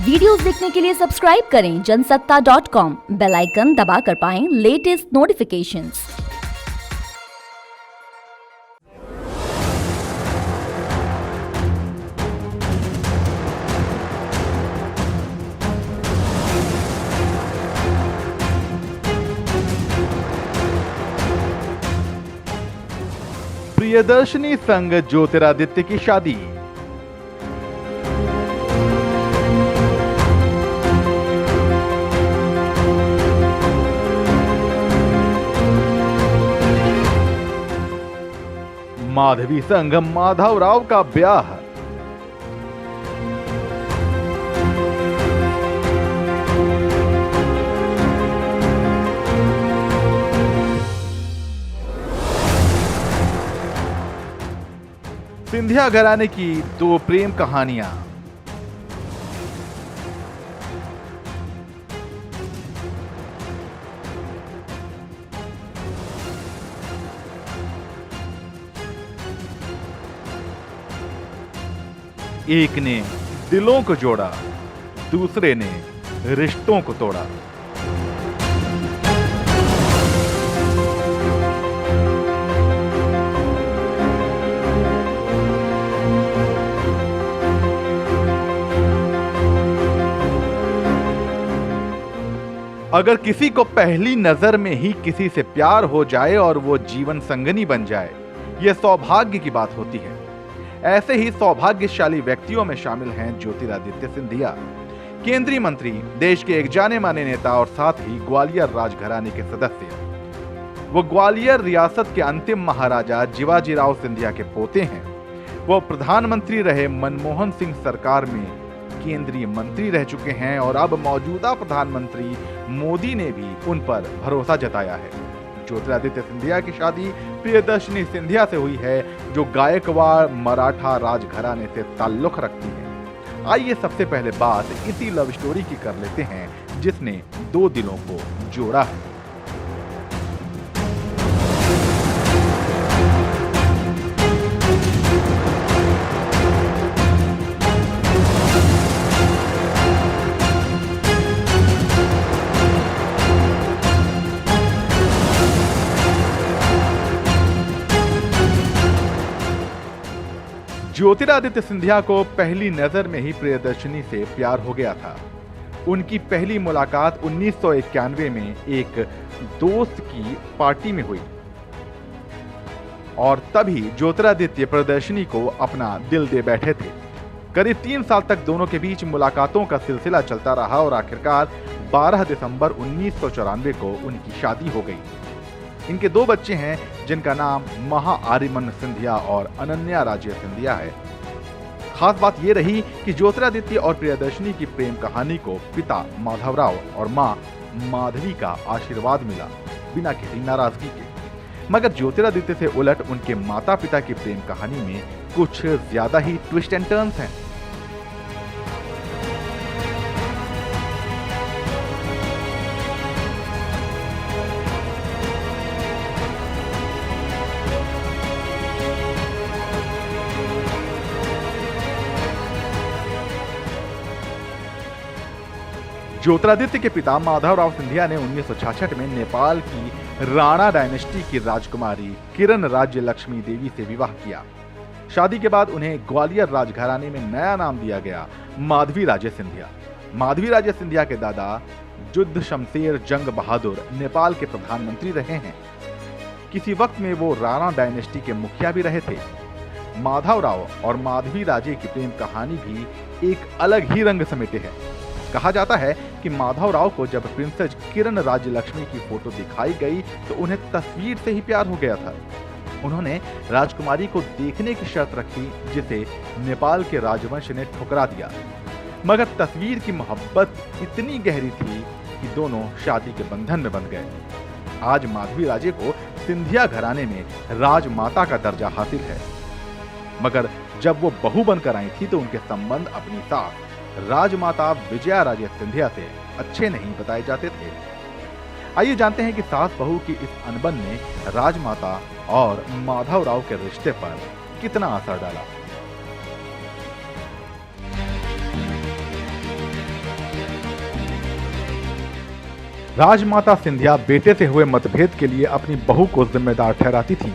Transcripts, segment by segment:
Videos देखने के लिए सब्सक्राइब करें जनसत्ता.com, बेल आइकन दबाकर पाएं लेटेस्ट नोटिफिकेशंस। प्रियदर्शनी संग ज्योतिरादित्य की शादी। माधवी संग माधवराव का ब्याह। सिंधिया घराने की दो प्रेम कहानियां। एक ने दिलों को जोड़ा, दूसरे ने रिश्तों को तोड़ा। अगर किसी को पहली नजर में ही किसी से प्यार हो जाए और वो जीवन संगनी बन जाए, यह सौभाग्य की बात होती है। ऐसे ही सौभाग्यशाली व्यक्तियों में शामिल हैं ज्योतिरादित्य सिंधिया, केंद्रीय मंत्री, देश के एक जाने माने नेता और साथ ही ग्वालियर राजघराने के सदस्य। वो ग्वालियर रियासत के अंतिम महाराजा जिवाजीराव सिंधिया के पोते हैं। वो प्रधानमंत्री रहे मनमोहन सिंह सरकार में केंद्रीय मंत्री रह चुके हैं और अब मौजूदा प्रधानमंत्री मोदी ने भी उन पर भरोसा जताया है। ज्योतिरादित्य सिंधिया की शादी प्रियदर्शनी सिंधिया से हुई है, जो गायकवाड़ मराठा राजघराने से ताल्लुक रखती है। आइए सबसे पहले बात इसी लव स्टोरी की कर लेते हैं जिसने दो दिलों को जोड़ा है। ज्योतिरादित्य सिंधिया को पहली नजर में ही प्रियदर्शनी से प्यार हो गया था। उनकी पहली मुलाकात 1991 में एक दोस्त की पार्टी में हुई और तभी ज्योतिरादित्य प्रियदर्शनी को अपना दिल दे बैठे थे। करीब 3 साल तक दोनों के बीच मुलाकातों का सिलसिला चलता रहा और आखिरकार 12 दिसंबर 1994 को उनकी शादी हो गई। इनके 2 बच्चे हैं जिनका नाम महाआर्यमन सिंधिया और अनन्या राजे सिंधिया है। खास बात यह रही कि ज्योतिरादित्य और प्रियदर्शनी की प्रेम कहानी को पिता माधवराव और मां माधवी का आशीर्वाद मिला, बिना किसी नाराजगी के। मगर ज्योतिरादित्य से उलट उनके माता पिता की प्रेम कहानी में कुछ ज्यादा ही ट्विस्ट एंड टर्न्स हैं। ज्योतिरादित्य के पिता माधवराव सिंधिया ने 1966 में नेपाल की राणा डायनेस्टी की राजकुमारी किरण राज्य लक्ष्मी देवी से विवाह किया। शादी के बाद उन्हें ग्वालियर राजघराने में नया नाम दिया गया, माधवी राजे सिंधिया। माधवी राजे सिंधिया के दादा जुद्ध शमशेर जंग बहादुर नेपाल के प्रधानमंत्री रहे हैं। किसी वक्त में वो राणा डायनेस्टी के मुखिया भी रहे थे। माधवराव और माधवी राजे की प्रेम कहानी भी एक अलग ही रंग समेटे है। कहा जाता है कि माधवराव को जब प्रिंसेस किरण राज्य लक्ष्मी की फोटो दिखाई गई तो उन्हें तस्वीर से ही प्यार हो गया था। उन्होंने राजकुमारी को देखने की शर्त रखी, जिसे नेपाल के राजवंश ने ठुकरा दिया। मगर तस्वीर की मोहब्बत इतनी गहरी थी कि दोनों शादी के बंधन में बंध गए। आज माधवी राजे को सिंधिया घराने में राजमाता का दर्जा हासिल है। मगर जब वो बहू बनकर आई थी तो उनके संबंध अपनी सास राजमाता विजया राजे सिंधिया से अच्छे नहीं बताए जाते थे। आइए जानते हैं कि सास बहू की इस अनबन ने राजमाता और माधवराव के रिश्ते पर कितना असर डाला। राजमाता सिंधिया बेटे से हुए मतभेद के लिए अपनी बहू को जिम्मेदार ठहराती थी।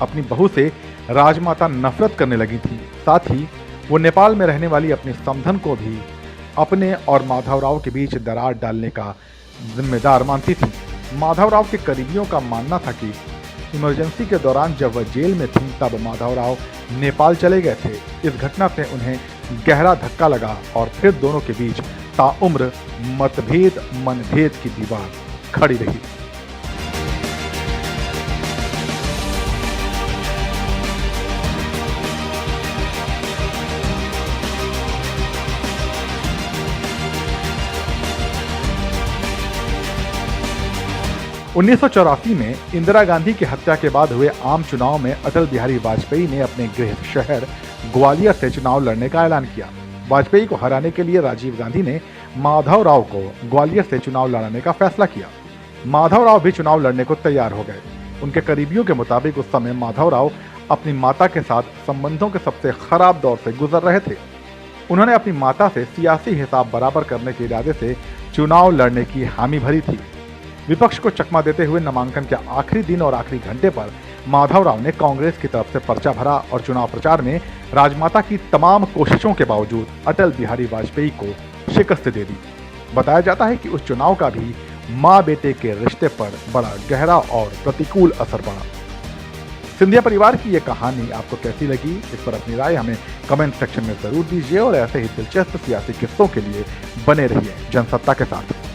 अपनी बहू से राजमाता नफरत करने लगी थी। साथ ही वो नेपाल में रहने वाली अपनी समधन को भी अपने और माधवराव के बीच दरार डालने का जिम्मेदार मानती थी। माधवराव के करीबियों का मानना था कि इमरजेंसी के दौरान जब वह जेल में थी तब माधवराव नेपाल चले गए थे। इस घटना से उन्हें गहरा धक्का लगा और फिर दोनों के बीच ताउम्र मतभेद मनभेद की दीवार खड़ी रही। उन्नीस में इंदिरा गांधी की हत्या के बाद हुए आम चुनाव में अटल बिहारी वाजपेयी ने अपने गृह शहर ग्वालियर से चुनाव लड़ने का ऐलान किया। वाजपेयी को हराने के लिए राजीव गांधी ने माधवराव को ग्वालियर से चुनाव लड़ाने का फैसला किया। माधवराव भी चुनाव लड़ने को तैयार हो गए। उनके करीबियों के मुताबिक उस समय माधवराव अपनी माता के साथ संबंधों के सबसे खराब दौर से गुजर रहे थे। उन्होंने अपनी माता से सियासी हिसाब बराबर करने के इरादे से चुनाव लड़ने की हामी भरी थी। विपक्ष को चकमा देते हुए नामांकन के आखिरी दिन और आखिरी घंटे पर माधवराव ने कांग्रेस की तरफ से पर्चा भरा और चुनाव प्रचार में राजमाता की तमाम कोशिशों के बावजूद अटल बिहारी वाजपेयी को शिकस्त दे दी। बताया जाता है कि उस चुनाव का भी मां बेटे के रिश्ते पर बड़ा गहरा और प्रतिकूल असर पड़ा। सिंधिया परिवार की यह कहानी आपको कैसी लगी, इस पर अपनी राय हमें कमेंट सेक्शन में जरूर दीजिए और ऐसे ही दिलचस्प सियासी किस्सों के लिए बने रहिए जनसत्ता के साथ।